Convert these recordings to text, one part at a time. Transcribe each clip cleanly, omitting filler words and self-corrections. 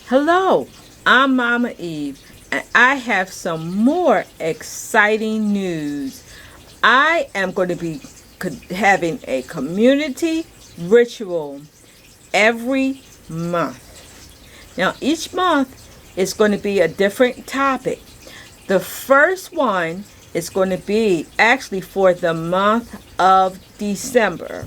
Hello, I'm Mama Eve, and I have some more exciting news. I am going to be having a community ritual every month. Now, each month is going to be a different topic. The first one is going to be actually for the month of December.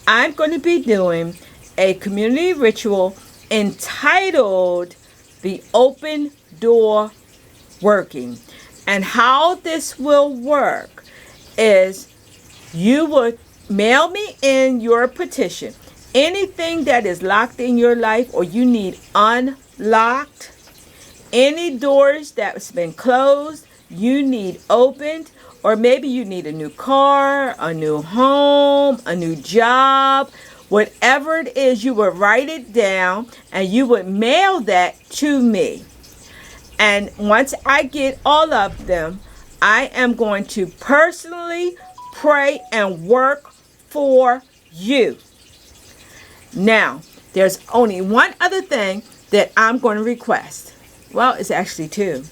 I'm going to be doing a community ritual entitled The Open Door Working. And how this will work is you would mail me in your petition. Anything that is locked in your life or you need unlocked, any doors that's been closed, you need opened, or maybe you need a new car, a new home, a new job, whatever it is, you would write it down and you would mail that to me. And once I get all of them, I am going to personally pray and work for you. Now, there's only one other thing that I'm going to request. Well, it's actually two.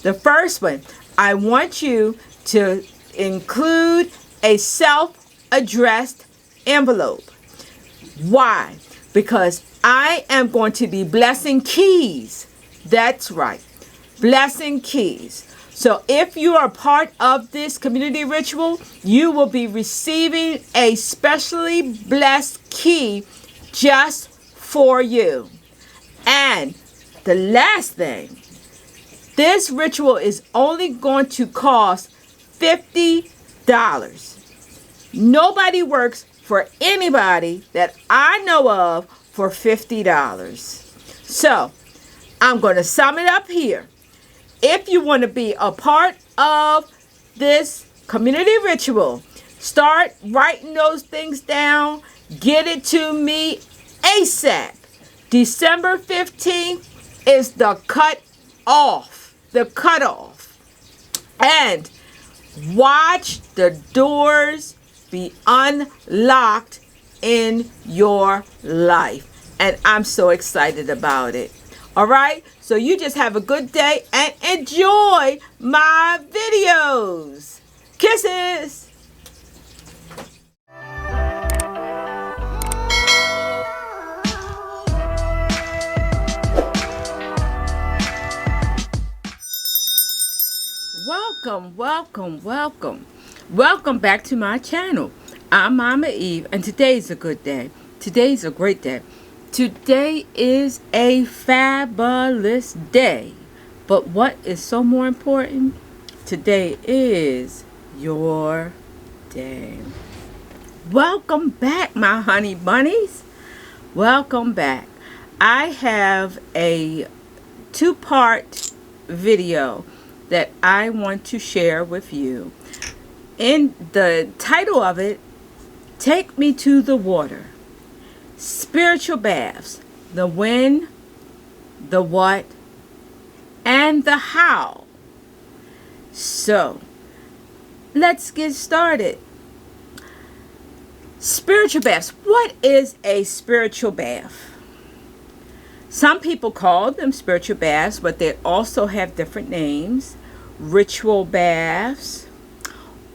The first one, I want you to include a self-addressed envelope. Why? Because I am going to be blessing keys. That's right. Blessing keys. So if you are part of this community ritual, you will be receiving a specially blessed key just for you. And the last thing, this ritual is only going to cost $50. Nobody works for anybody that I know of for $50. So I'm going to sum it up here. If you want to be a part of this community ritual, start writing those things down. Get it to me ASAP. December 15th is the cutoff. And watch the doors be unlocked in your life. And I'm so excited about it. All right? So you just have a good day and enjoy my videos. Kisses. Welcome back to my channel. I'm Mama Eve, and today's a good day. Today's a great day. Today is a fabulous day. But what is so more important? Today is your day. Welcome back, my honey bunnies. Welcome back. I have a two-part video that I want to share with you. In the title of it, Take Me to the Water. Spiritual baths. The when, the what, and the how. So, let's get started. Spiritual baths. What is a spiritual bath? Some people call them spiritual baths, but they also have different names. Ritual baths,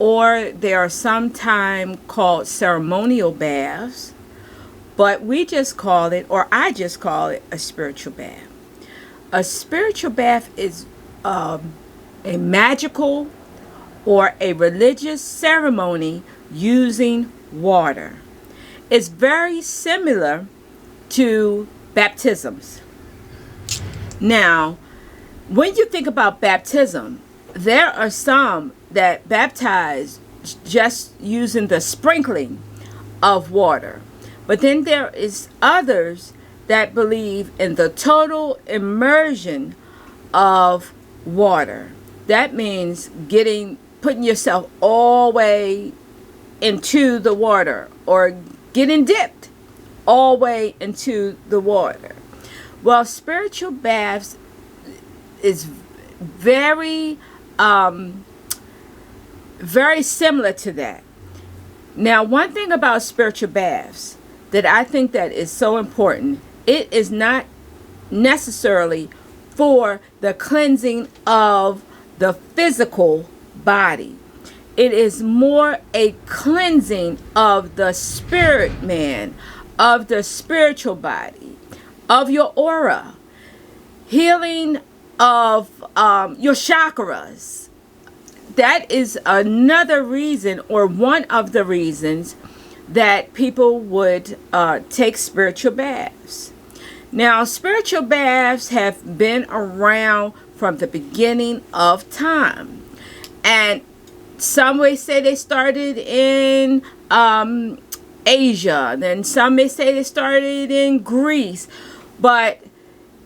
or they are sometimes called ceremonial baths, but we just call it, or I just call it, a spiritual bath. A spiritual bath is a magical or a religious ceremony using water. It's very similar to baptisms. Now, when you think about baptism, there are some that baptize just using the sprinkling of water. But then there is others that believe in the total immersion of water. That means putting yourself all the way into the water, or getting dipped all the way into the water. Well, spiritual baths is very similar to that. Now, one thing about spiritual baths that I think that is so important, it is not necessarily for the cleansing of the physical body. It is more a cleansing of the spirit man, of the spiritual body, of your aura, healing of your chakras. That is another reason, or one of the reasons, that people would take spiritual baths. Now, spiritual baths have been around from the beginning of time. And some may say they started in Asia. Then some may say they started in Greece. But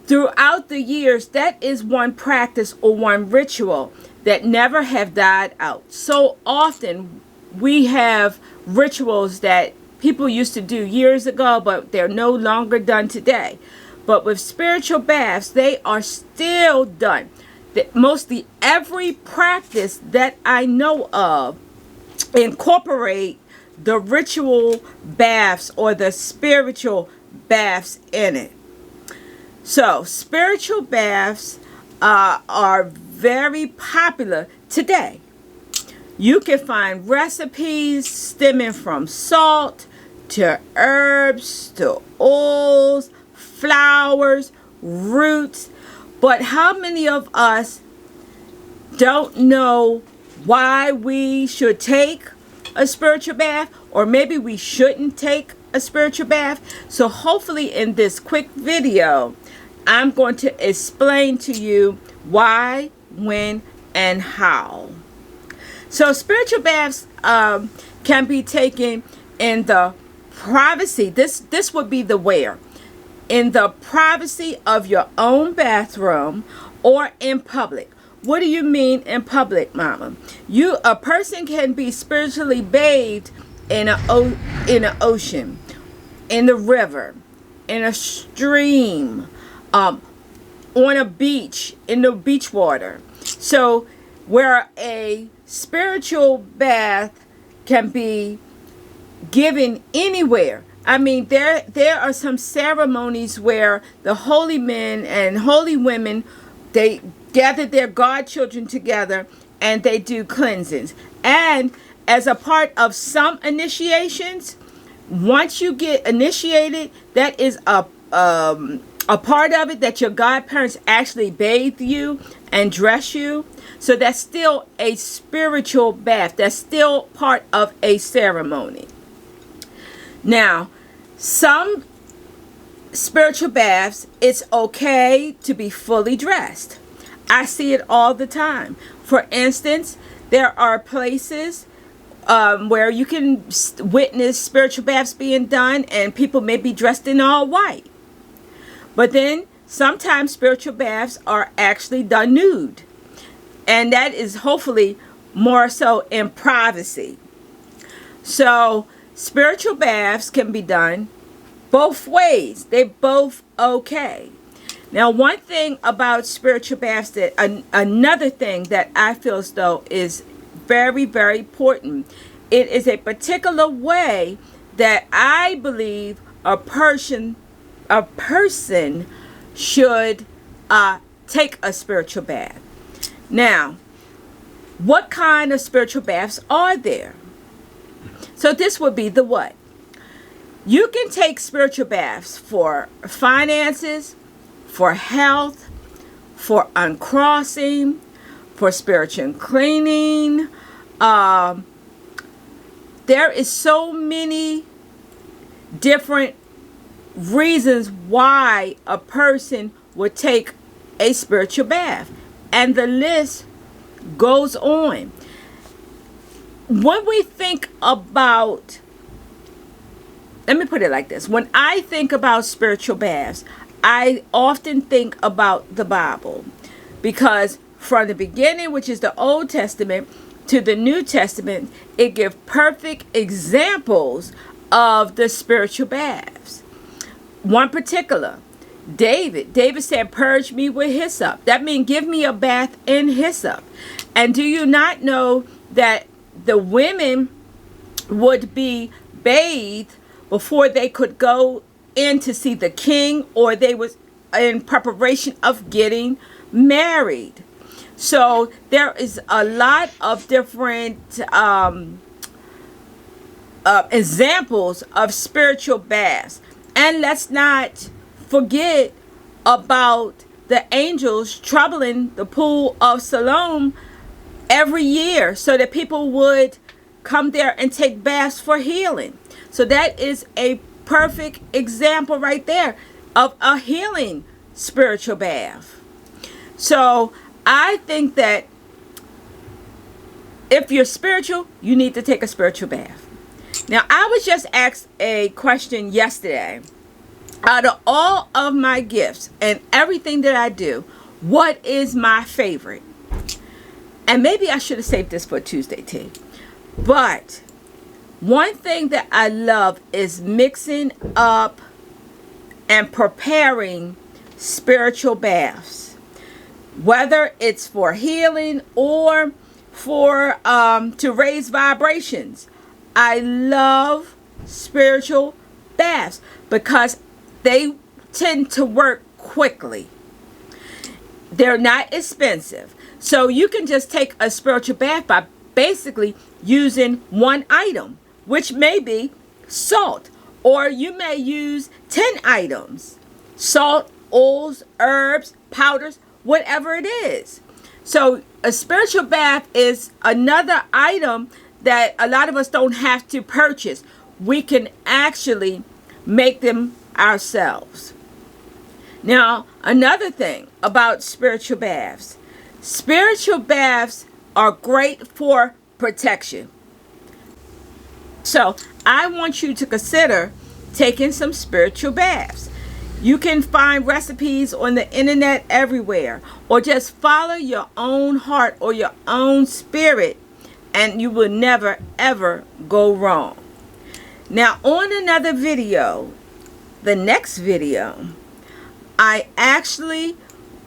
throughout the years, that is one practice or one ritual that never have died out. So often we have rituals that people used to do years ago, but they're no longer done today. But with spiritual baths, they are still done. Mostly every practice that I know of incorporate the ritual baths or the spiritual baths in it. So spiritual baths are very popular today. You can find recipes stemming from salt to herbs to oils, flowers, roots. But how many of us don't know why we should take a spiritual bath, or maybe we shouldn't take a spiritual bath? So hopefully in this quick video, I'm going to explain to you why, when, and how. So spiritual baths can be taken in the privacy. This would be the where. In the privacy of your own bathroom or in public. What do you mean in public, Mama? A person can be spiritually bathed in an ocean, in the river, in a stream, on a beach, in the beach water. So where a spiritual bath can be given anywhere. I mean, there are some ceremonies where the holy men and holy women, they gather their godchildren together and they do cleansings. And as a part of some initiations, once you get initiated, that is a part of it, that your godparents actually bathe you and dress you. So that's still a spiritual bath. That's still part of a ceremony. Now, some spiritual baths, it's okay to be fully dressed. I see it all the time. For instance, there are places where you can witness spiritual baths being done and people may be dressed in all white. But then sometimes spiritual baths are actually done nude. And that is hopefully more so in privacy. So spiritual baths can be done both ways. They're both okay. Now, one thing about spiritual baths, that another thing that I feel as though is very, very important. It is a particular way that I believe a person should take a spiritual bath. Now, what kind of spiritual baths are there? So this would be the what? You can take spiritual baths for finances, for health, for uncrossing, for spiritual cleaning. There is so many different reasons why a person would take a spiritual bath. And the list goes on. When we think about, let me put it like this. When I think about spiritual baths, I often think about the Bible. Because from the beginning, which is the Old Testament, to the New Testament, it gives perfect examples of the spiritual baths. One particular, David said, purge me with hyssop. That means give me a bath in hyssop. And do you not know that the women would be bathed before they could go in to see the king, or they would in preparation of getting married. So there is a lot of different examples of spiritual baths. And let's not forget about the angels troubling the pool of Siloam every year so that people would come there and take baths for healing. So that is a perfect example right there of a healing spiritual bath. So I think that if you're spiritual, you need to take a spiritual bath. Now, I was just asked a question yesterday. Out of all of my gifts and everything that I do, what is my favorite? And maybe I should have saved this for Tuesday tea. But one thing that I love is mixing up and preparing spiritual baths. Whether it's for healing or for to raise vibrations. I love spiritual baths because they tend to work quickly. They're not expensive. So you can just take a spiritual bath by basically using one item, which may be salt. Or you may use 10 items. Salt, oils, herbs, powders, whatever it is. So a spiritual bath is another item that a lot of us don't have to purchase. We can actually make them ourselves. Now, another thing about spiritual baths. Spiritual baths are great for protection. So, I want you to consider taking some spiritual baths. You can find recipes on the internet everywhere, or just follow your own heart or your own spirit, and you will never ever go wrong. Now, on another video, the next video, I actually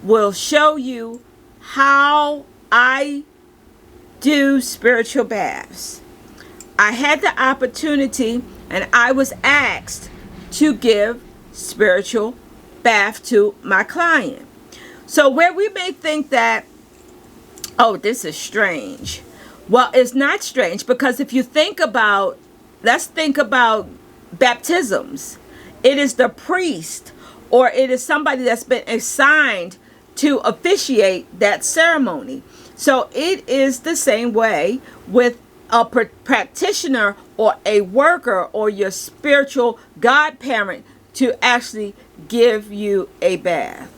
will show you how I do spiritual baths. I had the opportunity and I was asked to give spiritual bath to my client. So where we may think that, oh, this is strange. Well, it's not strange, because if you think about, let's think about baptisms. It is the priest, or it is somebody that's been assigned to officiate that ceremony. So it is the same way with a practitioner or a worker or your spiritual godparent to actually give you a bath.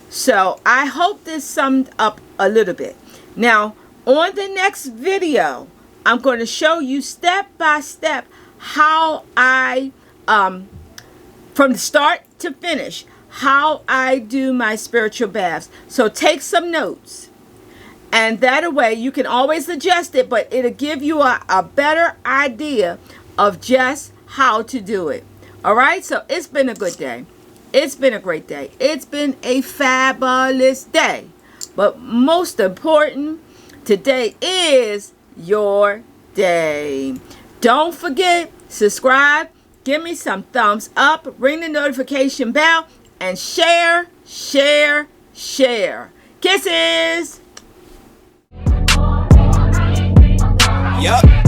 So I hope this summed up a little bit. Now, on the next video, I'm going to show you step by step how I, from start to finish, how I do my spiritual baths. So take some notes. And that way you can always adjust it, but it'll give you a better idea of just how to do it. All right, so it's been a good day. It's been a great day. It's been a fabulous day. But most important, today is your day. Don't forget, subscribe, give me some thumbs up, ring the notification bell, and share, share, share. Kisses! Yup.